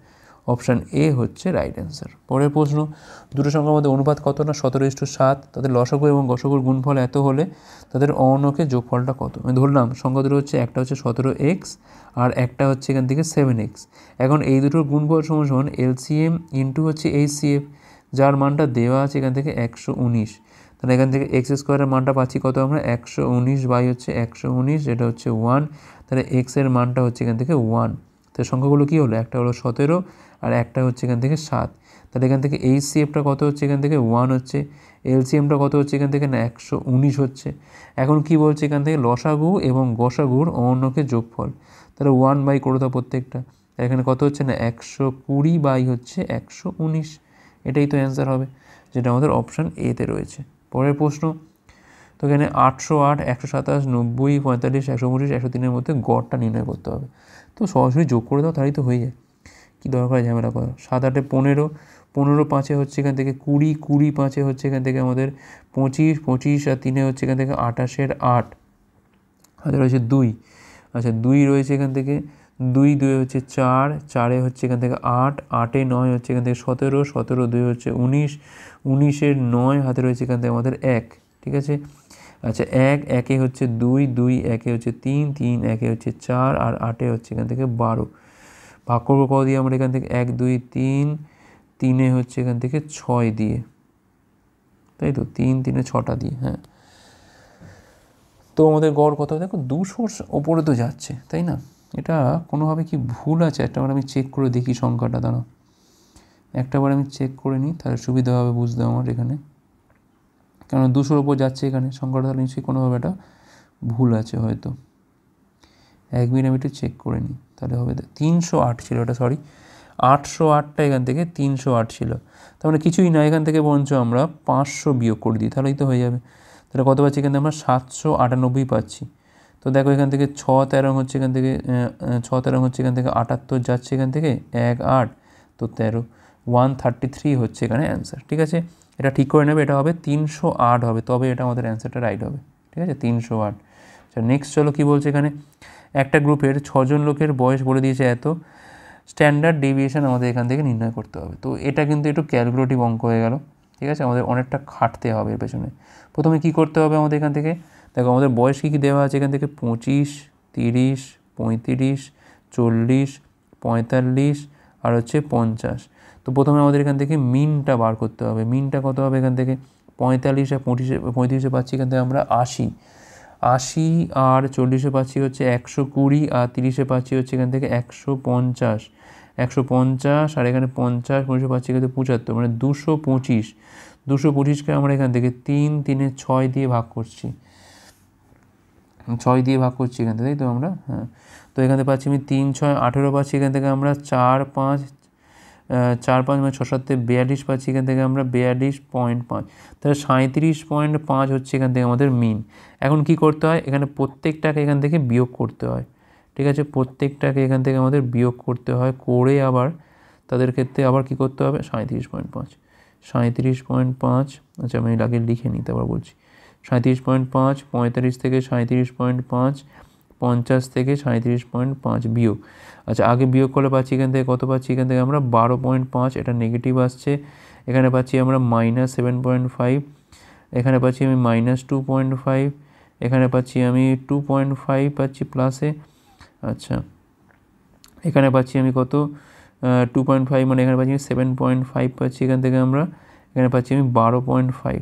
অপশান এ হচ্ছে রাইট অ্যান্সার। পরের প্রশ্ন, দুটো সংখ্যার মধ্যে অনুপাত কত? না 17:7। তাদের লসাগু এবং গসাগুর গুণফল এত হলে তাদের অনকের যোগফলটা কত? আমি ধরলাম সংখ্যা দুটো হচ্ছে, একটা হচ্ছে 17x আর একটা হচ্ছে এখান থেকে 7x। এখন এই দুটোর গুণফল সমান LCM ইন্টু হচ্ছে HCF, যার মানটা দেওয়া আছে এখান থেকে 119। তাহলে এখান থেকে x² এর মানটা পাচ্ছি কত আমরা? 119 বাই হচ্ছে 119, এটা হচ্ছে 1। তাহলে x এর মানটা হচ্ছে এখান থেকে 1। তো সংখ্যাগুলো কী হলো? একটা হলো 17 আর একটা হচ্ছে এখান থেকে 7। তাহলে এখান থেকে HCFটা কত হচ্ছে? এখান থেকে 1 হচ্ছে। LCMটা কত হচ্ছে এখান থেকে? না 119 হচ্ছে। এখন কি বলছে এখান থেকে? লসাগু এবং গসাগুর অনকের যোগফল। তাহলে 1/, করে দাও প্রত্যেকটা। এখানে কত হচ্ছে? না 120 বাই হচ্ছে 119। এটাই তো অ্যান্সার হবে, যেটা আমাদের অপশান এতে রয়েছে। পরের প্রশ্ন, তো এখানে 808, 127, 90, 45, 125, 103-এর মধ্যে গড়টা নির্ণয় করতে হবে। তো সরাসরি যোগ করে দাও, তাহলেই তো হয়ে যায়, কী দরকার ঝামেলা করা। 7 8-এ 15, 15 5-এ হচ্ছে এখান থেকে 20, 20 5-এ হচ্ছে এখান থেকে আমাদের 25, 25 আর 3-এ হচ্ছে এখান থেকে 28-এর 8। আচ্ছা রয়েছে 2। আচ্ছা 2 রয়েছে এখান থেকে, 2 2 হচ্ছে 4, 4-এ হচ্ছে এখান থেকে 8, 8-এ 9 হচ্ছে এখান থেকে 17, 17 2 হচ্ছে 19, 19-এর 9 হাতে রয়েছে এখান থেকে আমাদের 1, ঠিক আছে। আচ্ছা 1 1-এ হচ্ছে 2, 2 1-এ হচ্ছে 3, 3 1-এ হচ্ছে 4 আর 8-এ হচ্ছে এখান থেকে 12। ভাগ করবো কত দিয়ে আমরা এখান থেকে? 1 2 3, 3-এ হচ্ছে এখান থেকে 6 দিয়ে, তাই তো 3 3-এ 6টা দিয়ে, হ্যাঁ। তো আমাদের গড় কত? দেখো 200-র ওপরে তো যাচ্ছে, তাই না? এটা কোনোভাবে কি ভুল আছে? একটাবার আমি চেক করে দেখি সংখ্যাটা, দাঁড়াও একটাবার আমি চেক করে নিই, তাহলে সুবিধা হবে বুঝতে আমার এখানে, কারণ 200-র ওপর যাচ্ছে এখানে সংখ্যাটা, তাহলে নিশ্চয়ই কোনোভাবে এটা ভুল আছে হয়তো। 1 মিনিট আমি একটু চেক করে নিই, তাহলে হবে 308 ছিল এটা, সরি 808টা এখান থেকে 308 ছিল। তার মানে কিছুই না, এখান থেকে বরঞ্চ আমরা 500 বিয়োগ করে দিই, তাহলেই তো হয়ে যাবে। তাহলে কত পাচ্ছি এখান থেকে? আমরা 798 পাচ্ছি। তো দেখো এখান থেকে 6 13 হচ্ছে এখান থেকে 6 13 হচ্ছে এখান থেকে 78 যাচ্ছে এখান থেকে 1 8, তো 13, 133 হচ্ছে এখানে অ্যান্সার, ঠিক আছে। এটা ঠিক করে নেবে, এটা হবে 308 হবে, তবে এটা আমাদের অ্যান্সারটা রাইট হবে। ঠিক আছে, 308। আচ্ছা নেক্সট চলো কী বলছে এখানে, একটা গ্রুপের 6 জন লোকের বয়স বলে দিয়েছে এত, স্ট্যান্ডার্ড ডেভিয়েশন আমাদের এখান থেকে নির্ণয় করতে হবে। তো এটা কিন্তু একটু ক্যালকুলেটিভ অঙ্ক হয়ে গেল, ঠিক আছে, আমাদের অনেকটা খাটতে হবে এর পেছনে। প্রথমে কী করতে হবে আমাদের এখান থেকে, দেখো আমাদের বয়স কী কী দেওয়া আছে এখান থেকে, 25, 30, 35, 40, 45 আর হচ্ছে 50। তো প্রথমে আমাদের এখান থেকে মিনটা বার করতে হবে। মিনটা কত হবে এখান থেকে, 45 আর 35 পাচ্ছি এখান থেকে আমরা 80, 80 আর 40 পাচ্ছি হচ্ছে 120, আর 30 পাচ্ছি হচ্ছে এখান থেকে 150, 150 আর এখানে 50, 50 পাচ্ছি এখান থেকে 75, মানে 225। 225কে আমরা এখান থেকে 3 3 6 দিয়ে ভাগ করছি, 6 দিয়ে ভাগ করছি এখান থেকে, তাই তো আমরা, হ্যাঁ। তো এখান থেকে পাচ্ছি আমি 3 6 18 পাচ্ছি এখান থেকে আমরা 4 5, 4 5 মানে 6 7 42 পাচ্ছি এখান থেকে আমরা 42.5, তাহলে 37.5 হচ্ছে এখান থেকে আমাদের মিন। এখন কি করতে হয়, এখানে প্রত্যেকটাকে এখান থেকে বিয়োগ করতে হয়, ঠিক আছে, প্রত্যেকটাকে এখান থেকে আমাদের বিয়োগ করতে হয়, করে আবার তাদের ক্ষেত্রে আবার কি করতে হবে, 37.5, 37.5, আচ্ছা আমি আগে লিখে নিই তারপর বলছি, 37.5, 45 থেকে 37.5, 50 থেকে 37.5 বিয়োগ, আচ্ছা আগে বিয়োগ করলে পাচ্ছি এখান থেকে কত পাচ্ছি এখান থেকে আমরা 12.5, এটা নেগেটিভ আসছে, এখানে পাচ্ছি আমরা -7.5, এখানে পাচ্ছি আমি -2.5, এখানে পাচ্ছি আমি 2.5 পাচ্ছি প্লাসে, আচ্ছা এখানে পাচ্ছি আমি কত 2.5, মানে এখানে পাচ্ছি 7.5 পাচ্ছি এখান থেকে আমরা, এখানে পাচ্ছি আমি 12.5।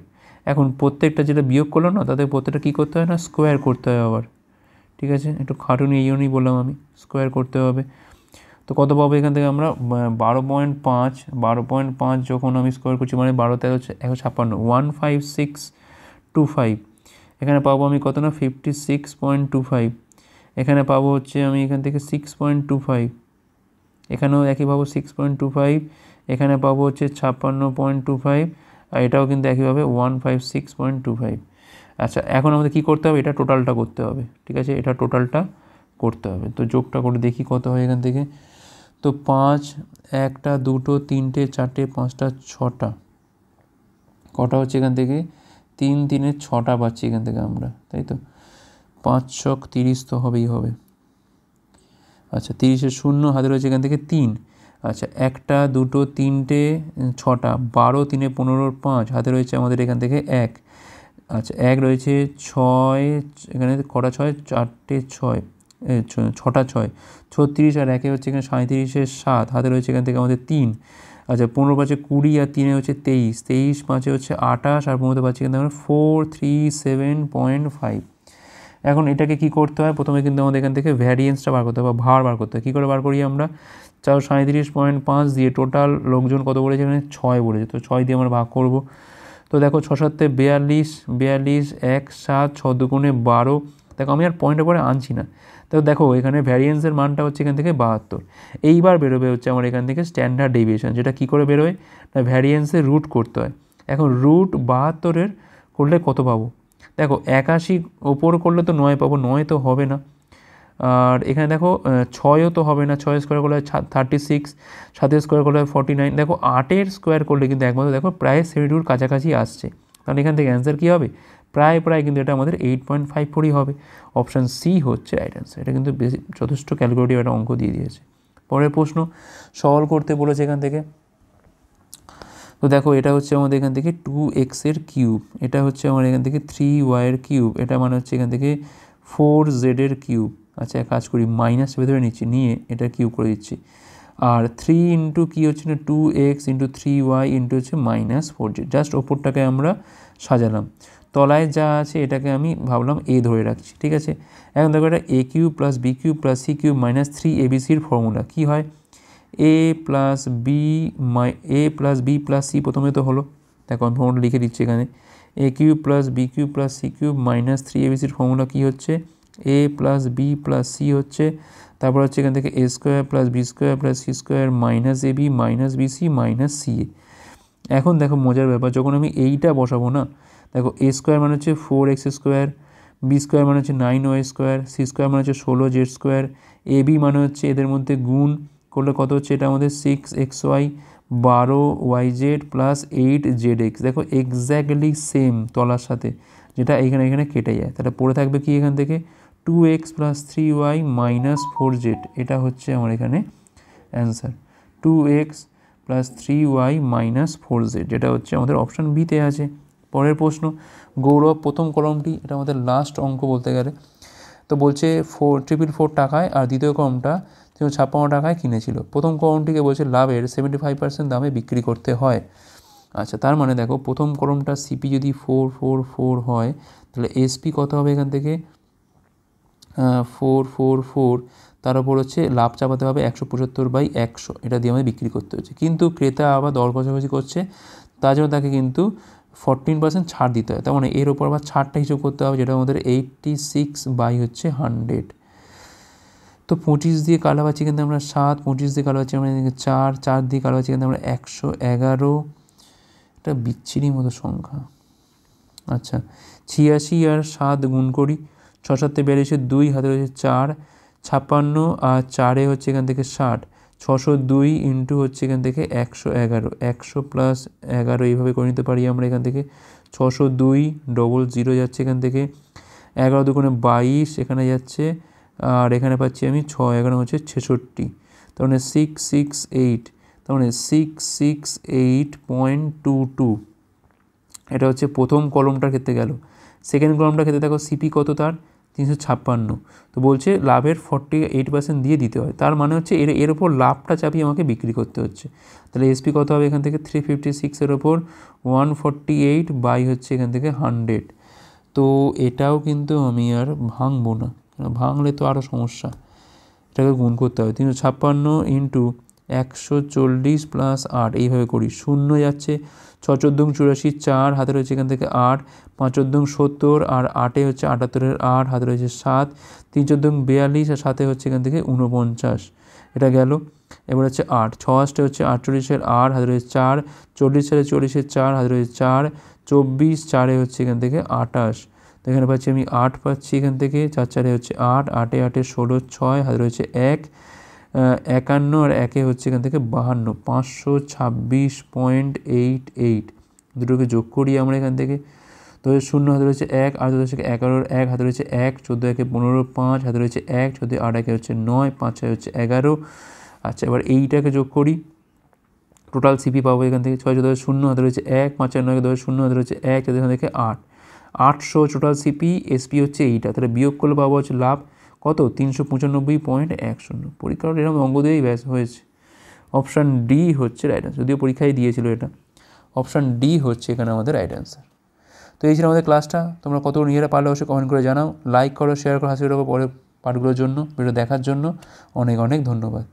এখন প্রত্যেকটা যেটা বিয়োগ করলো না, তাদের প্রত্যেকটা কী করতে হয় না, স্কোয়ার করতে হয় আবার, ঠিক আছে, একটু খাটুনি এই জন্যই বললাম আমি, স্কোয়ার করতে হবে। তো কত পাবো এখান থেকে আমরা 12.5, 12.5 যখন আমি স্কোয়ার করছি মানে 12 13 156, 15625, এখানে পাবো আমি কত না 56.25, এখানে পাবো হচ্ছে আমি এখান থেকে 6.25, এখানেও একইভাবে 6.25, এখানে পাবো হচ্ছে 56.25, আর এটাও কিন্তু একইভাবে 156.25। আচ্ছা এখন আমাদের কী করতে হবে, এটা টোটালটা করতে হবে, ঠিক আছে, এটা টোটালটা করতে হবে। তো যোগটা করে দেখি কত হয় এখান থেকে, তো 5 1টা 2টো 3টে 4টে 5টা 6টা, কটা হচ্ছে এখান থেকে 3 3 6টা পাচ্ছি এখান থেকে আমরা, তাই তো, 5 ছক 30 তো হবেই হবে। আচ্ছা 30-এর শূন্য হাতে রয়েছে এখান থেকে 3, আচ্ছা 1টা 2টো 3টে 6টা, 12 3 15 5 হাতে রয়েছে আমাদের এখান থেকে 1, আচ্ছা 1 রয়েছে 6, এখানে কটা 6, 4টে 6, 6টা 6, 36, আর 1 হচ্ছে এখানে 37-এর 7 হাতে রয়েছে এখান থেকে আমাদের 3, আচ্ছা 15 পাচ্ছে 20, আর 3 হচ্ছে 23, 23 5 হচ্ছে 28, আর 15 পাচ্ছি কিন্তু আমরা 437.5। এখন এটাকে কি করতে হয়, প্রথমে কিন্তু আমাদের এখান থেকে ভ্যারিয়েন্সটা বার করতে হবে বা ভার বার করতে হয়। কী করে বার করি আমরা, 37.5 দিয়ে টোটাল লোকজন কত বলেছে এখানে 6 বলেছে, তো 6 দিয়ে আমরা ভাগ করব। তো দেখো 6 7 42, 42 1 7 6 2 12, দেখো আমি আর পয়েন্টের পরে আনছি না, তো দেখো এখানে ভ্যারিয়েন্সের মানটা হচ্ছে এখান থেকে 72। এইবার বেরোবে হচ্ছে আমার এখান থেকে স্ট্যান্ডার্ড ডেভিয়েশন, যেটা কী করে বেরোয় না, ভ্যারিয়েন্সের রুট করতে হয়। এখন রুট 72-এর করলে কত পাবো, দেখো 81 ওপর করলে তো 9 পাবো, 9 তো হবে না, আর এখানে দেখো 6ও তো হবে না, 6 স্কোয়ার করলে 36, 7 স্কোয়ার করলে 49, দেখো 8-এর স্কোয়ার করলে কিন্তু একমাত্র দেখো প্রায় 72-র কাছাকাছি আসছে, তাহলে এখান থেকে অ্যান্সার কী হবে, প্রায় কিন্তু এটা আমাদের 8.54ই হবে। অপশান সি হচ্ছে রাইট অ্যান্সার। এটা কিন্তু বেশি যথেষ্ট ক্যালকুলেটিভ একটা অঙ্ক দিয়ে দিয়েছে। পরের প্রশ্ন সলভ করতে বলেছে এখান থেকে। তো দেখো এটা হচ্ছে আমাদের এখান থেকে 2x-এর কিউব, এটা হচ্ছে আমার এখান থেকে 3y-এর কিউব, এটা মানে হচ্ছে এখান থেকে 4z-এর কিউব। আচ্ছা এক কাজ করি, মাইনাস ভেতরে নিচ্ছি, নিয়ে এটা কিউব করে দিচ্ছি, আর 3 ইন্টু কী হচ্ছে না 2x ইন্টু 3y ইন্টু হচ্ছে -4z, জাস্ট ওপরটাকে আমরা সাজালাম, তলায় যা আছে এটাকে আমি ভাবলাম a ধরে রাখছি, ঠিক আছে। এখন দেখো এটা a cube plus b cube plus c cube minus 3abc-র ফর্মুলা কী হয়, a plus b plus c প্রথমে তো হলো, দেখো আমি ফর্মুলা লিখে দিচ্ছি এখানে, a cube plus b cube plus c cube minus 3abc-র ফর্মুলা কী হচ্ছে, a plus b plus c হচ্ছে, তারপর হচ্ছে এখান থেকে a square plus b square plus c square minus ab minus bc minus ca। এখন দেখো মজার ব্যাপার, যখন আমি এইটা বসাবো না, দেখো a স্কোয়ার মানে হচ্ছে 4x স্কোয়ার, b স্কোয়ার মানে হচ্ছে 9y স্কোয়ার, c স্কোয়ার মানে হচ্ছে 16z স্কোয়ার, ab মানে হচ্ছে এদের মধ্যে গুণ করলে কত হচ্ছে, এটা আমাদের 6xy 12yz প্লাস 8zx, দেখো এক্স্যাক্টলি সেম তলার সাথে, যেটা এখানে কেটে যায়। তাহলে পড়ে থাকবে কি এখান থেকে 2x + 3y - 4z, এটা হচ্ছে আমার এখানে অ্যান্সার 2x + 3y - 4z, যেটা হচ্ছে আমাদের অপশান বিতে আছে। পরের প্রশ্ন, গৌরব প্রথম কলমটি, এটা আমাদের লাস্ট অঙ্ক বলতে গেলে। তো বলছে 4,444 টাকায় আর দ্বিতীয় কলমটা 356 টাকায় কিনেছিল। প্রথম কলমটিকে বলছে লাভের 75% দামে বিক্রি করতে হয়। আচ্ছা, তার মানে দেখো প্রথম কলমটা সিপি যদি 444 হয়, তাহলে এসপি কত হবে এখান থেকে 444, তার উপর হচ্ছে লাভ চাপাতে হবে 175/100, এটা দিয়ে আমাদের বিক্রি করতে হচ্ছে। কিন্তু ক্রেতা আবার দর কষাকষি করছে, তার জন্য তাকে কিন্তু 14% ছাড় দিতে হয়। তার মানে এর ওপর আবার ছাড়টা হিসেব করতে হবে, যেটা আমাদের 86/100। তো 25 দিয়ে কালো পাচ্ছি কিন্তু আমরা 7, 25 দিয়ে কালো পাচ্ছি আমরা 4, 4 দিয়ে কালো পাচ্ছি কিন্তু আমরা 111, এটা বিচ্ছিরি মতো সংখ্যা। আচ্ছা, 86 আর 7 গুণ করি, 6 7 42, 2 হাতে রয়েছে 4, 56 আর 4 হচ্ছে এখান থেকে 60, 602 ইন্টু হচ্ছে এখান থেকে 111, 100 + 11 এইভাবে করে নিতে পারি আমরা এখান থেকে। 602 00 যাচ্ছে এখান থেকে, 11 দুগুণে 22 এখানে যাচ্ছে, আর এখানে পাচ্ছি আমি 6, এখানে হচ্ছে 66, তার মানে 668, তার মানে 668.22। এটা হচ্ছে প্রথম কলমটার ক্ষেত্রে গেল। সেকেন্ড কলমটার ক্ষেত্রে দেখো সিপি কত, তার 356। তো বলছে লাভের 48% দিয়ে দিতে হয়, তার মানে হচ্ছে এর ওপর লাভটা চাপিয়ে আমাকে বিক্রি করতে হচ্ছে। তাহলে এসপি কত হবে এখান থেকে 356 ওপর 148 বাই হচ্ছে এখান থেকে 100। তো এটাও কিন্তু আমি আর ভাঙবো না, ভাঙলে তো আরও সমস্যা, এটাকে গুণ করতে হবে। 356 ইন্টু 140 + 8 এইভাবে করি, শূন্য যাচ্ছে, 6 14 84, 4 হাতে রয়েছে এখান থেকে 8, 5 14 70 আর 8 হচ্ছে 78-এর 8, হাতে রয়েছে 7, 3 14 42 আর 7 হচ্ছে এখান থেকে 49, এটা গেল। এবার হচ্ছে 8, 6 8 হচ্ছে 48-এর 8, হাতে রয়েছে 4, 40 সালে 40-এর 4, হাতে রয়েছে 4, 24 4 হচ্ছে এখান থেকে 28। তো এখানে পাচ্ছি আমি 8 পাচ্ছি এখান থেকে, 4 4 হচ্ছে 8, 8 8 16 6, হাতে রয়েছে 1, 51 আর 1 হচ্ছে এখান থেকে 52, 526.88। দুটোকে যোগ করি আমরা এখান থেকে। তো 0 হাতে রয়েছে 1, আর হচ্ছে 11, 1 হাতে রয়েছে 1, 14 1 15, 5 হাতে রয়েছে 1, 14 8 1 হচ্ছে 9, 5 6 হচ্ছে 11। আচ্ছা, এবার এইটাকে যোগ করি, টোটাল সিপি পাবো এখান থেকে 6 14 0 হাতে রয়েছে 1, 5 4 9 10 0 হাতে রয়েছে 1, এখান থেকে 8, 800 টোটাল সিপি, এসপি হচ্ছে এইটা। তাহলে বিয়োগ করলে পাবো হচ্ছে লাভ কত 395.10। পরীক্ষার এরকম অঙ্ক দিয়েই ব্যাস হয়েছে। অপশান ডি হচ্ছে রাইট অ্যান্সার, যদিও পরীক্ষায় দিয়েছিল এটা। অপশান ডি হচ্ছে এখানে আমাদের রাইট অ্যান্সার। তো এই ছিল আমাদের ক্লাসটা, তোমরা কতগুলো নিজেরা পারলে অবশ্যই কমেন্ট করে জানাও, লাইক করো, শেয়ার করো, হাসির পরের পার্টগুলোর জন্য, ভিডিও দেখার জন্য অনেক অনেক ধন্যবাদ।